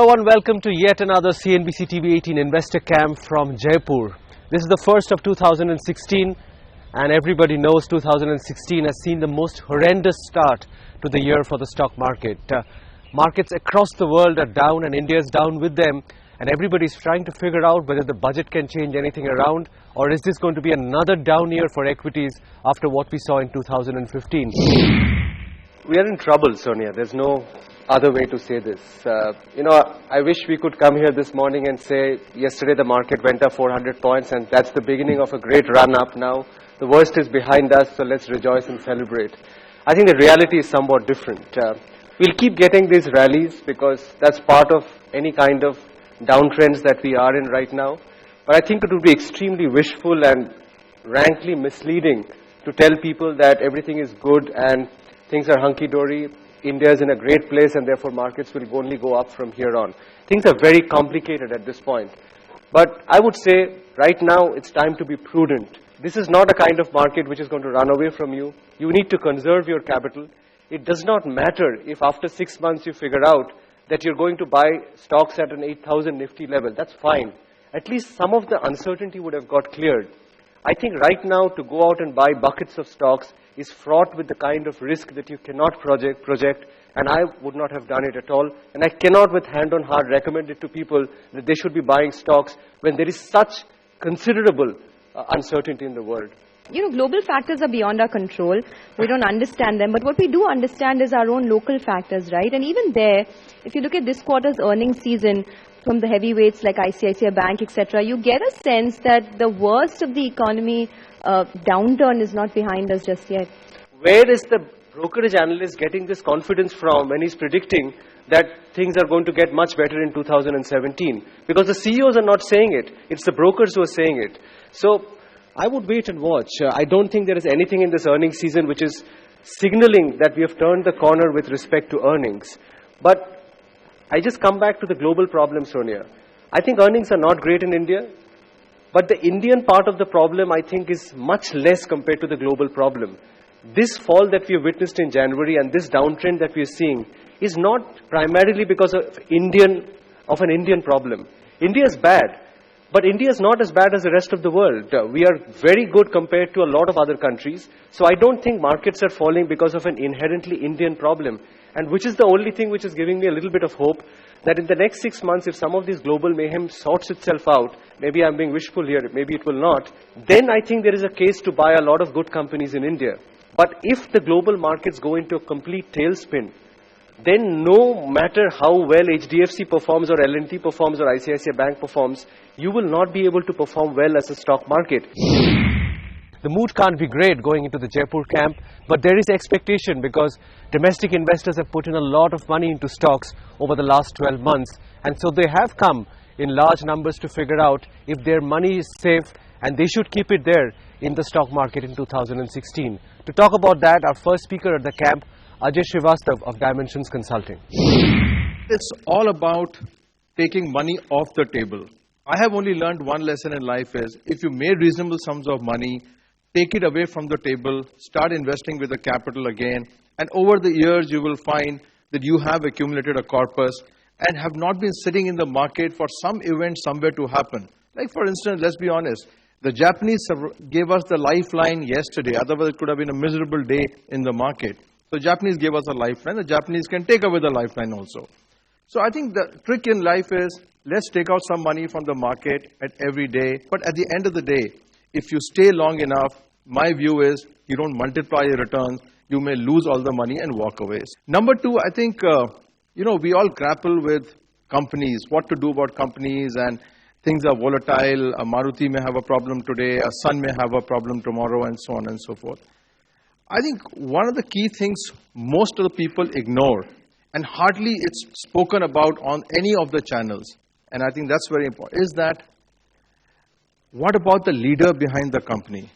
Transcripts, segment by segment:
Hello and welcome to yet another CNBC TV 18 Investor Camp from Jaipur. This is the first of 2016 and everybody knows 2016 has seen the most horrendous start to the year for the stock market. Markets across the world are down and India is down with them, and everybody's trying to figure out whether the budget can change anything around, or is this going to be another down year for equities after what we saw in 2015. We are in trouble, Sonia. There's no other way to say this. I wish we could come here this morning and say, yesterday the market went up 400 points and that's the beginning of a great run up now. The worst is behind us, so let's rejoice and celebrate. I think the reality is somewhat different. We'll keep getting these rallies because that's part of any kind of downtrends that we are in right now. But I think it would be extremely wishful and rankly misleading to tell people that everything is good and things are hunky-dory. India is in a great place and therefore markets will only go up from here on. Things are very complicated at this point. But I would say right now it's time to be prudent. This is not a kind of market which is going to run away from you. You need to conserve your capital. It does not matter if after 6 months you figure out that you're going to buy stocks at an 8,000 Nifty level. That's fine. At least some of the uncertainty would have got cleared. I think right now to go out and buy buckets of stocks is fraught with the kind of risk that you cannot project, and I would not have done it at all. And I cannot with hand on heart recommend it to people that they should be buying stocks when there is such considerable uncertainty in the world. Global factors are beyond our control. We don't understand them. But what we do understand is our own local factors, right? And even there, if you look at this quarter's earnings season from the heavyweights like ICICI Bank, etc., you get a sense that the worst of the economy downturn is not behind us just yet. Where is the brokerage analyst getting this confidence from when he's predicting that things are going to get much better in 2017? Because the CEOs are not saying it. It's the brokers who are saying it. So I would wait and watch. I don't think there is anything in this earnings season which is signaling that we have turned the corner with respect to earnings. But I just come back to the global problem, Sonia. I think earnings are not great in India. But the Indian part of the problem, I think, is much less compared to the global problem. This fall that we have witnessed in January and this downtrend that we are seeing is not primarily because of an Indian problem. India is bad, but India is not as bad as the rest of the world. We are very good compared to a lot of other countries. So I don't think markets are falling because of an inherently Indian problem. And which is the only thing which is giving me a little bit of hope that in the next 6 months, if some of this global mayhem sorts itself out, maybe I'm being wishful here, maybe it will not, then I think there is a case to buy a lot of good companies in India. But if the global markets go into a complete tailspin, then no matter how well HDFC performs or L&T performs or ICICI Bank performs, you will not be able to perform well as a stock market. The mood can't be great going into the Jaipur camp, but there is expectation because domestic investors have put in a lot of money into stocks over the last 12 months. And so they have come in large numbers to figure out if their money is safe and they should keep it there in the stock market in 2016. To talk about that, our first speaker at the camp, Ajay Srivastav of Dimensions Consulting. It's all about taking money off the table. I have only learned one lesson in life is if you made reasonable sums of money, take it away from the table, start investing with the capital again, and over the years you will find that you have accumulated a corpus and have not been sitting in the market for some event somewhere to happen. Like for instance, let's be honest, the Japanese gave us the lifeline yesterday, otherwise it could have been a miserable day in the market. So Japanese gave us a lifeline, the Japanese can take away the lifeline also. So I think the trick in life is, let's take out some money from the market at every day, but at the end of the day, if you stay long enough, my view is you don't multiply your returns, you may lose all the money and walk away. Number two, I think, we all grapple with companies, what to do about companies, and things are volatile. A Maruti may have a problem today, a Sun may have a problem tomorrow, and so on and so forth. I think one of the key things most of the people ignore, and hardly it's spoken about on any of the channels, and I think that's very important, is that what about the leader behind the company?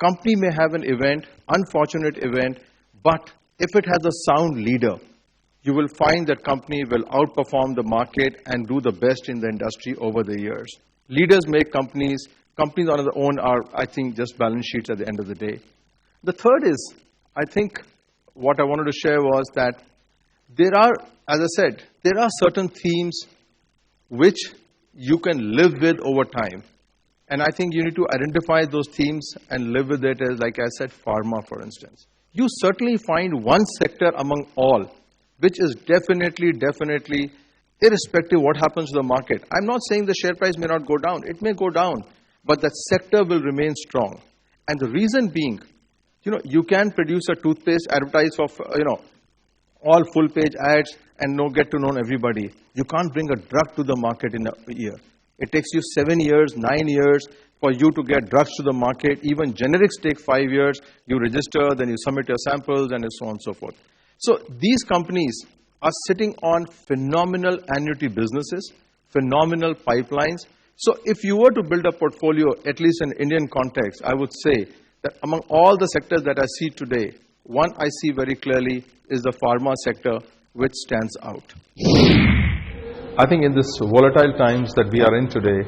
Company may have an event, unfortunate event, but if it has a sound leader, you will find that company will outperform the market and do the best in the industry over the years. Leaders make companies. Companies on their own are, I think, just balance sheets at the end of the day. The third is, I think, what I wanted to share was that there are, as I said, there are certain themes which you can live with over time. And I think you need to identify those themes and live with it as, like I said, pharma, for instance. You certainly find one sector among all, which is definitely, irrespective of what happens to the market. I'm not saying the share price may not go down. It may go down, but that sector will remain strong. And the reason being, you can produce a toothpaste, advertise of, all full-page ads and get to know everybody. You can't bring a drug to the market in a year. It takes you 7 years, 9 years for you to get drugs to the market. Even generics take 5 years. You register, then you submit your samples, and so on and so forth. So these companies are sitting on phenomenal annuity businesses, phenomenal pipelines. So if you were to build a portfolio, at least in Indian context, I would say that among all the sectors that I see today, one I see very clearly is the pharma sector, which stands out. I think in this volatile times that we are in today,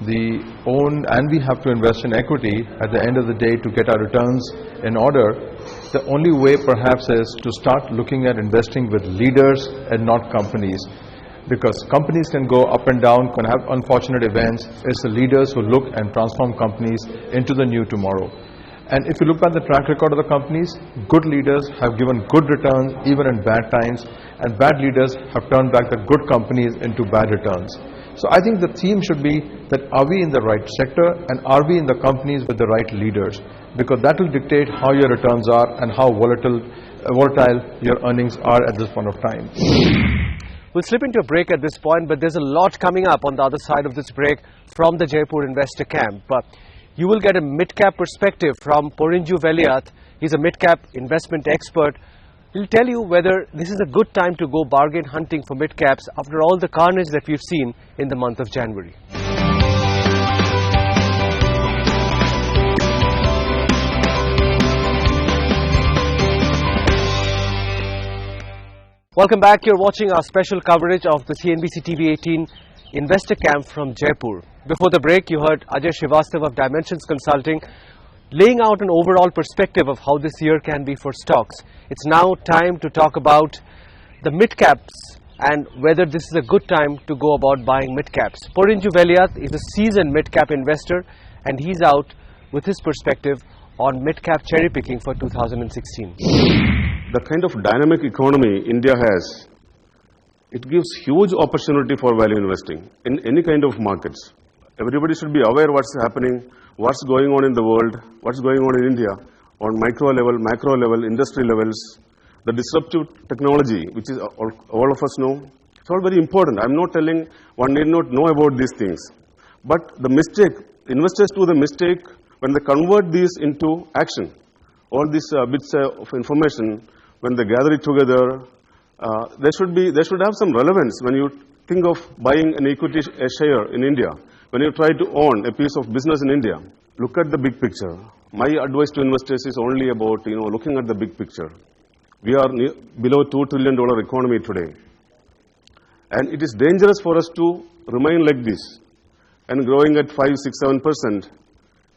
we have to invest in equity at the end of the day to get our returns in order. The only way perhaps is to start looking at investing with leaders and not companies. Because companies can go up and down, can have unfortunate events. It's the leaders who look and transform companies into the new tomorrow. And if you look at the track record of the companies, good leaders have given good returns even in bad times, and bad leaders have turned back the good companies into bad returns. So I think the theme should be that are we in the right sector and are we in the companies with the right leaders? Because that will dictate how your returns are and how volatile your earnings are at this point of time. We'll slip into a break at this point, but there's a lot coming up on the other side of this break from the Jaipur Investor Camp. You will get a mid-cap perspective from Porinju Veliath. He's a mid-cap investment expert. He'll tell you whether this is a good time to go bargain hunting for mid-caps after all the carnage that we've seen in the month of January. Welcome back. You're watching our special coverage of the CNBC TV 18 Investor Camp from Jaipur. Before the break, you heard Ajay Srivastava of Dimensions Consulting laying out an overall perspective of how this year can be for stocks. It's now time to talk about the mid-caps and whether this is a good time to go about buying mid-caps. Porinju Veliath is a seasoned mid-cap investor, and he's out with his perspective on mid-cap cherry-picking for 2016. The kind of dynamic economy India has, it gives huge opportunity for value investing in any kind of markets. Everybody should be aware what's happening, what's going on in the world, what's going on in India on micro level, macro level, industry levels. The disruptive technology, which is all of us know, it's all very important. I'm not telling one need not know about these things. But the mistake, investors do the mistake when they convert these into action. All these bits of information, when they gather it together, they should have some relevance when you think of buying an equity share in India. When you try to own a piece of business in India, look at the big picture. My advice to investors is only about looking at the big picture. We are below $2 trillion economy today. And it is dangerous for us to remain like this and growing at 5, 6, 7%.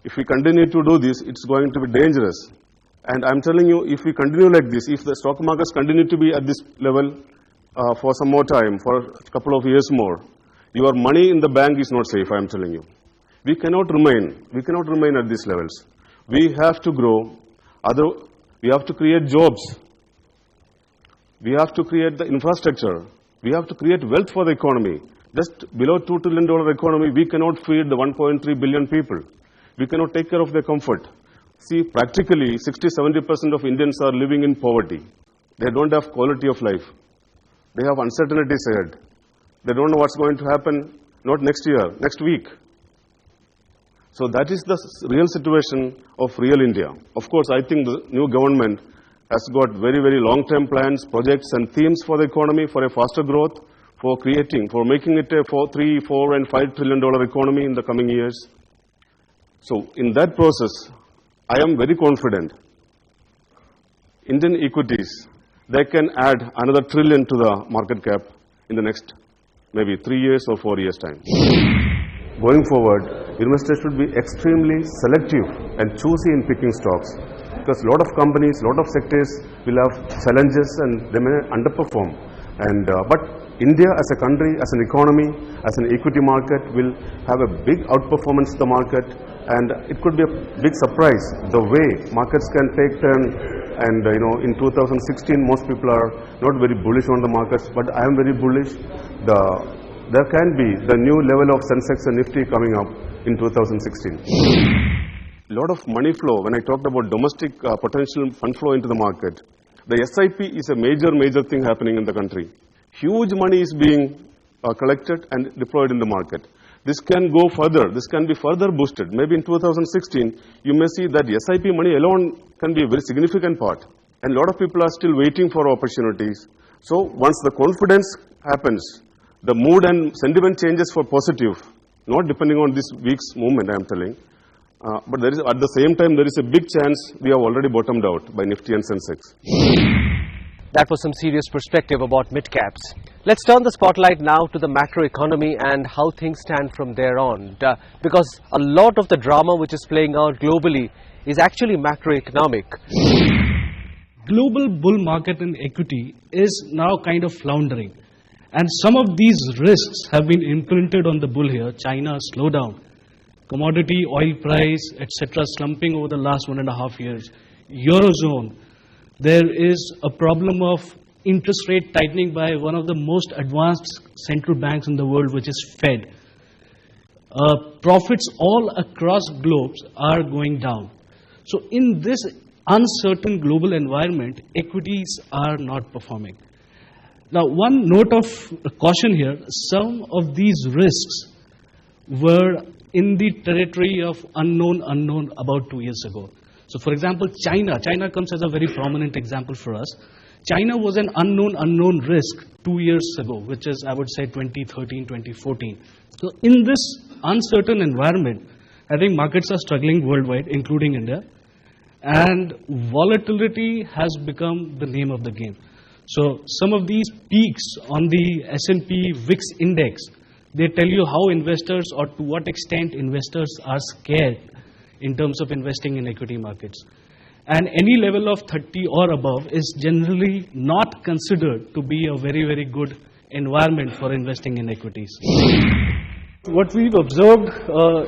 If we continue to do this, it's going to be dangerous. And I'm telling you, if we continue like this, if the stock markets continue to be at this level for some more time, for a couple of years more, your money in the bank is not safe, I'm telling you. We cannot remain at these levels. We have to grow. We have to create jobs. We have to create the infrastructure. We have to create wealth for the economy. Just below $2 trillion economy, we cannot feed the 1.3 billion people. We cannot take care of their comfort. See, practically 60-70% of Indians are living in poverty. They don't have quality of life. They have uncertainties ahead. They don't know what's going to happen, not next year, next week. So that is the real situation of real India. Of course, I think the new government has got very, very long-term plans, projects and themes for the economy, for a faster growth, for making it a $3, $4 and $5 trillion economy in the coming years. So in that process, I am very confident Indian equities, they can add another trillion to the market cap in the next maybe 3 years or 4 years' time. Going forward, investors should be extremely selective and choosy in picking stocks, because a lot of companies, a lot of sectors will have challenges and they may underperform. But India as a country, as an economy, as an equity market will have a big outperformance of the market, and it could be a big surprise the way markets can take turn. And in 2016 most people are not very bullish on the markets, but I am very bullish. There can be the new level of Sensex and Nifty coming up in 2016. Lot of money flow. When I talked about domestic potential fund flow into the market, the SIP is a major thing happening in the country. Huge money is being collected and deployed in the market. This can go further. This can be further boosted. Maybe in 2016, you may see that SIP money alone can be a very significant part. And a lot of people are still waiting for opportunities. So once the confidence happens, the mood and sentiment changes for positive, not depending on this week's movement, I am telling. But there is, at the same time, there is a big chance we have already bottomed out by Nifty and Sensex. That was some serious perspective about mid-caps. Let's turn the spotlight now to the macroeconomy and how things stand from there on. Because a lot of the drama which is playing out globally is actually macroeconomic. Global bull market in equity is now kind of floundering. And some of these risks have been imprinted on the bull here. China slowdown, commodity, oil price, etc. slumping over the last 1.5 years. Eurozone, there is a problem of interest rate tightening by one of the most advanced central banks in the world, which is Fed. Profits all across globes are going down. So in this uncertain global environment, equities are not performing. Now, one note of caution here, some of these risks were in the territory of unknown about 2 years ago. So for example, China comes as a very prominent example for us. China was an unknown risk 2 years ago, which is, I would say, 2013, 2014. So in this uncertain environment, I think markets are struggling worldwide, including India. And volatility has become the name of the game. So some of these peaks on the S&P VIX index, they tell you how investors, or to what extent investors are scared in terms of investing in equity markets. And any level of 30 or above is generally not considered to be a very good environment for investing in equities. What we've observed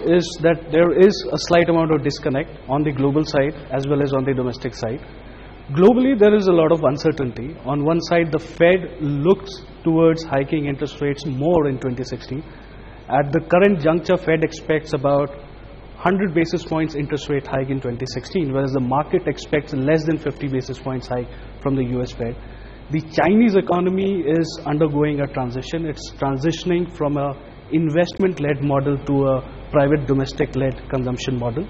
is that there is a slight amount of disconnect on the global side as well as on the domestic side. Globally, there is a lot of uncertainty. On one side, the Fed looks towards hiking interest rates more in 2016. At the current juncture, Fed expects about 100 basis points interest rate hike in 2016, whereas the market expects less than 50 basis points hike from the US Fed. The Chinese economy is undergoing a transition. It's transitioning from a investment-led model to a private domestic-led consumption model.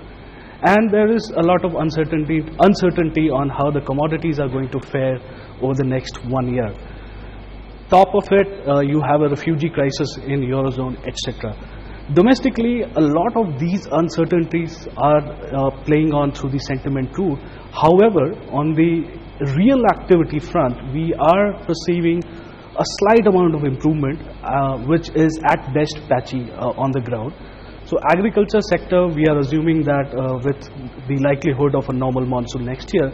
And there is a lot of uncertainty on how the commodities are going to fare over the next 1 year. Top of it, you have a refugee crisis in Eurozone, etc. Domestically, a lot of these uncertainties are playing on through the sentiment too. However, on the real activity front, we are perceiving a slight amount of improvement, which is at best patchy on the ground. So agriculture sector, we are assuming that with the likelihood of a normal monsoon next year,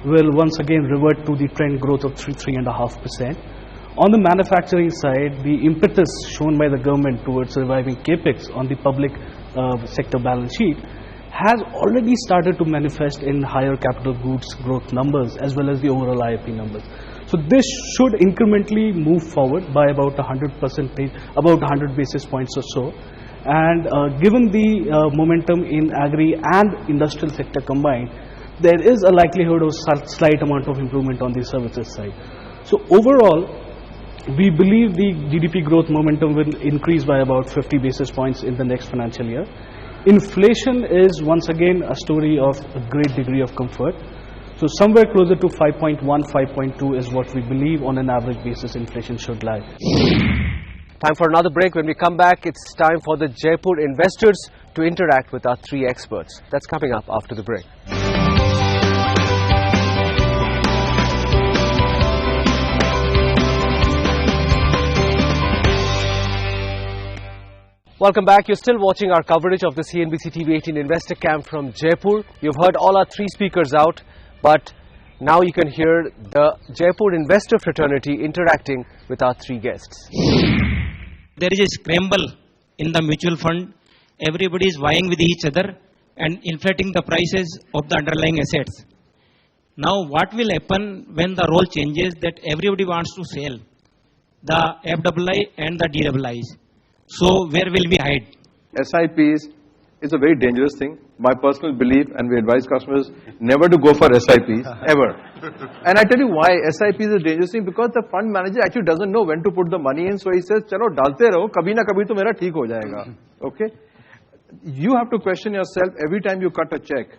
will once again revert to the trend growth of 3.5%. On the manufacturing side, the impetus shown by the government towards reviving capex on the public sector balance sheet has already started to manifest in higher capital goods growth numbers as well as the overall IIP numbers. So this should incrementally move forward by about 100 basis points or so. And given the momentum in agri and industrial sector combined, there is a likelihood of slight amount of improvement on the services side. So overall, we believe the GDP growth momentum will increase by about 50 basis points in the next financial year. Inflation is once again a story of a great degree of comfort. So somewhere closer to 5.1, 5.2 is what we believe on an average basis inflation should lie. Time for another break. When we come back, it's time for the Jaipur investors to interact with our three experts. That's coming up after the break. Welcome back. You're still watching our coverage of the CNBC TV 18 Investor Camp from Jaipur. You've heard all our three speakers out, but Now you can hear the Jaipur investor fraternity interacting with our three guests. There is a scramble in the mutual fund. Everybody is vying with each other and inflating the prices of the underlying assets. Now what will happen when the role changes that everybody wants to sell the FII and the DIIs? So where will we hide? SIPs is a very dangerous thing. My personal belief, and we advise customers never to go for SIPs, ever. And I tell you why SIP is a dangerous thing, because the fund manager actually doesn't know when to put the money in, so he says, chalo, dalte raho, kabhi na kabhi to mera theek ho jayega. Okay? You have to question yourself every time you cut a check,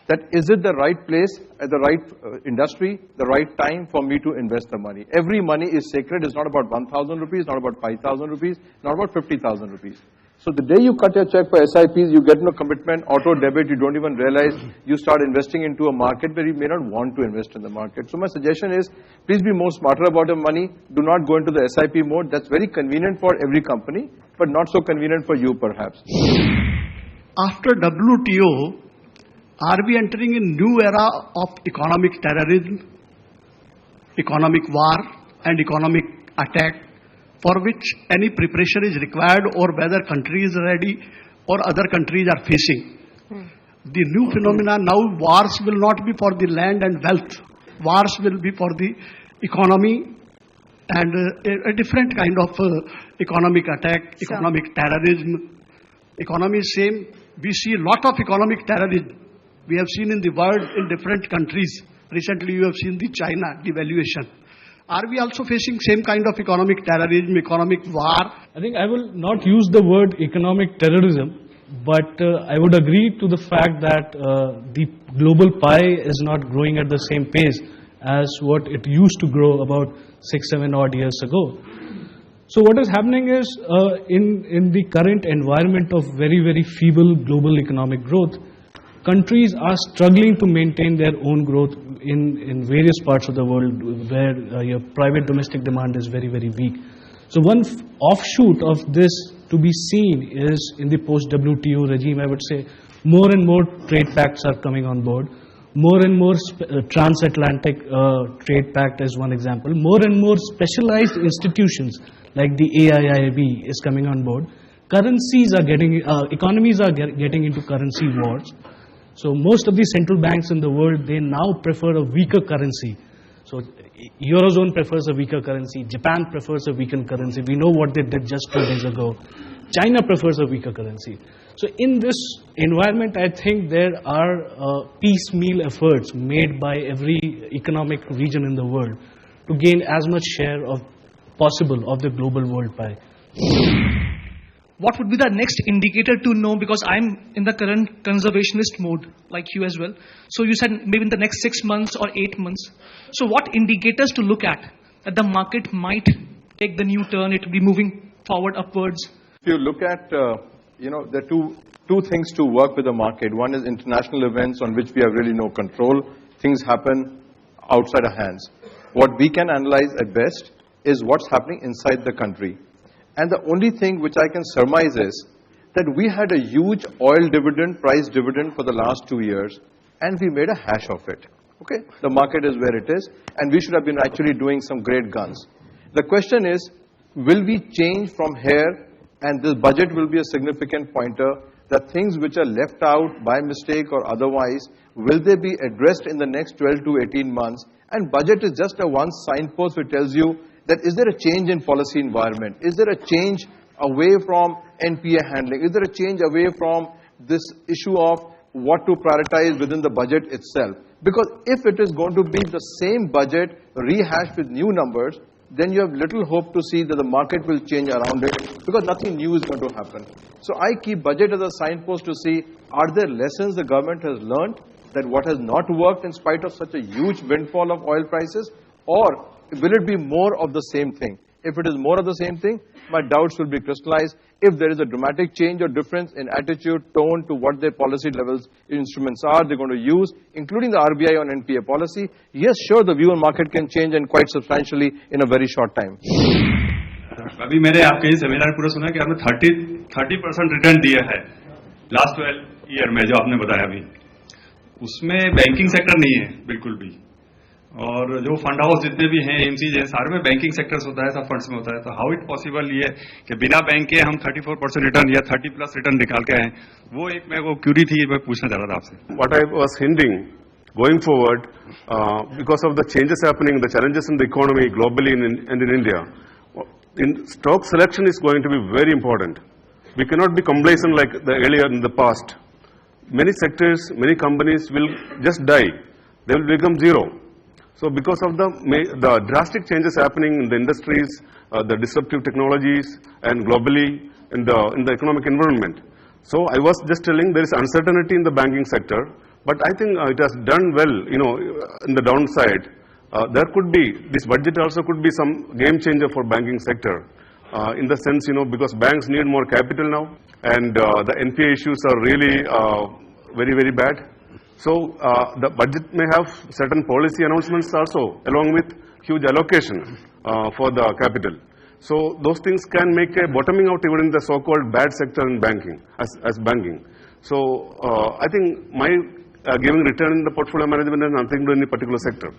that is it the right place, at the right industry, the right time for me to invest the money. Every money is sacred. It's not about 1,000 rupees, not about 5,000 rupees, not about 50,000 rupees. So the day you cut your check for SIPs, you get no commitment, auto debit, you don't even realize, you start investing into a market where you may not want to invest in the market. So my suggestion is, please be more smarter about your money. Do not go into the SIP mode. That's very convenient for every company, but not so convenient for you perhaps. After WTO, are we entering a new era of economic terrorism, economic war, and economic attack, for which any preparation is required, or whether country is ready or other countries are facing? The new phenomena now, wars will not be for the land and wealth. Wars will be for the economy and a different kind of economic attack, economic terrorism. Economy is same. We see a lot of economic terrorism. We have seen in the world in different countries. Recently you have seen the China devaluation. Are we also facing same kind of economic terrorism, economic war? I think I will not use the word economic terrorism, but I would agree to the fact that the global pie is not growing at the same pace as what it used to grow about 6-7 odd years ago. So what is happening is, in the current environment of very, very feeble global economic growth, countries are struggling to maintain their own growth in various parts of the world where your private domestic demand is very, very weak. So one offshoot of this to be seen is in the post-WTO regime. I would say more and more trade pacts are coming on board. More and more transatlantic trade pact is one example. More and more specialized institutions like the AIIB is coming on board. Currencies are getting, economies are getting into currency wars. So most of the central banks in the world, they now prefer a weaker currency. So Eurozone prefers a weaker currency. Japan prefers a weaker currency. We know what they did just 2 days ago. China prefers a weaker currency. So in this environment, I think there are piecemeal efforts made by every economic region in the world to gain as much share of possible of the global world pie. What would be the next indicator to know, because I'm in the current conservationist mode like you as well. So you said maybe in the next 6 months or 8 months. So what indicators to look at that the market might take the new turn, it will be moving forward upwards? If you look at, there are two things to work with the market. One is international events on which we have really no control. Things happen outside our hands. What we can analyze at best is what's happening inside the country. And the only thing which I can surmise is that we had a huge oil dividend, price dividend for the last 2 years, and we made a hash of it. Okay? The market is where it is, and we should have been actually doing some great guns. The question is, will we change from here, and this budget will be a significant pointer, that things which are left out by mistake or otherwise, will they be addressed in the next 12 to 18 months? And budget is just a one signpost which tells you that is there a change in policy environment? Is there a change away from NPA handling? Is there a change away from this issue of what to prioritize within the budget itself? Because if it is going to be the same budget rehashed with new numbers, then you have little hope to see that the market will change around it, because nothing new is going to happen. So I keep budget as a signpost to see, are there lessons the government has learned that what has not worked in spite of such a huge windfall of oil prices, or will it be more of the same thing? If it is more of the same thing, my doubts will be crystallized. If there is a dramatic change or difference in attitude, tone to what their policy levels instruments are they're going to use, including the RBI on NPA policy, yes, sure, the view on market can change, and quite substantially in a very short time. अभी मैंने आपके ये seminar पूरा सुना कि आपने 30% return दिया है लास्ट 12 ईयर में, जो आपने बताया अभी, उसमें बैंकिंग सेक्टर नहीं है बिल्कुल भी, और जो फंड हाउस जितने भी हैं एमसीज हैं सारे में बैंकिंग सेक्टर होता है, सब फंड्स में होता है, तो हाउ इट पॉसिबल ये कि बिना बैंक के हम 34% रिटर्न या 30+ रिटर्न निकाल के आए, वो एक मैं वो क्यूरी थी, मैं पूछना चाह रहा था आपसे. What I was hinting, going forward, because of the changes happening, the challenges in the economy globally and in India, stock selection is going to be very important. We cannot be complacent like earlier in the past. Many sectors, many companies will just die. They will become zero. So because of the drastic changes happening in the industries, the disruptive technologies, and globally in the economic environment. So I was just telling there is uncertainty in the banking sector, but I think it has done well, in the downside. There could be, this budget also could be some game changer for banking sector. In the sense, because banks need more capital now, and the NPA issues are really very, very bad. So the budget may have certain policy announcements also, along with huge allocation for the capital. So those things can make a bottoming out even in the so-called bad sector in banking, as banking. So I think my giving return in the portfolio management has nothing to do in any particular sector.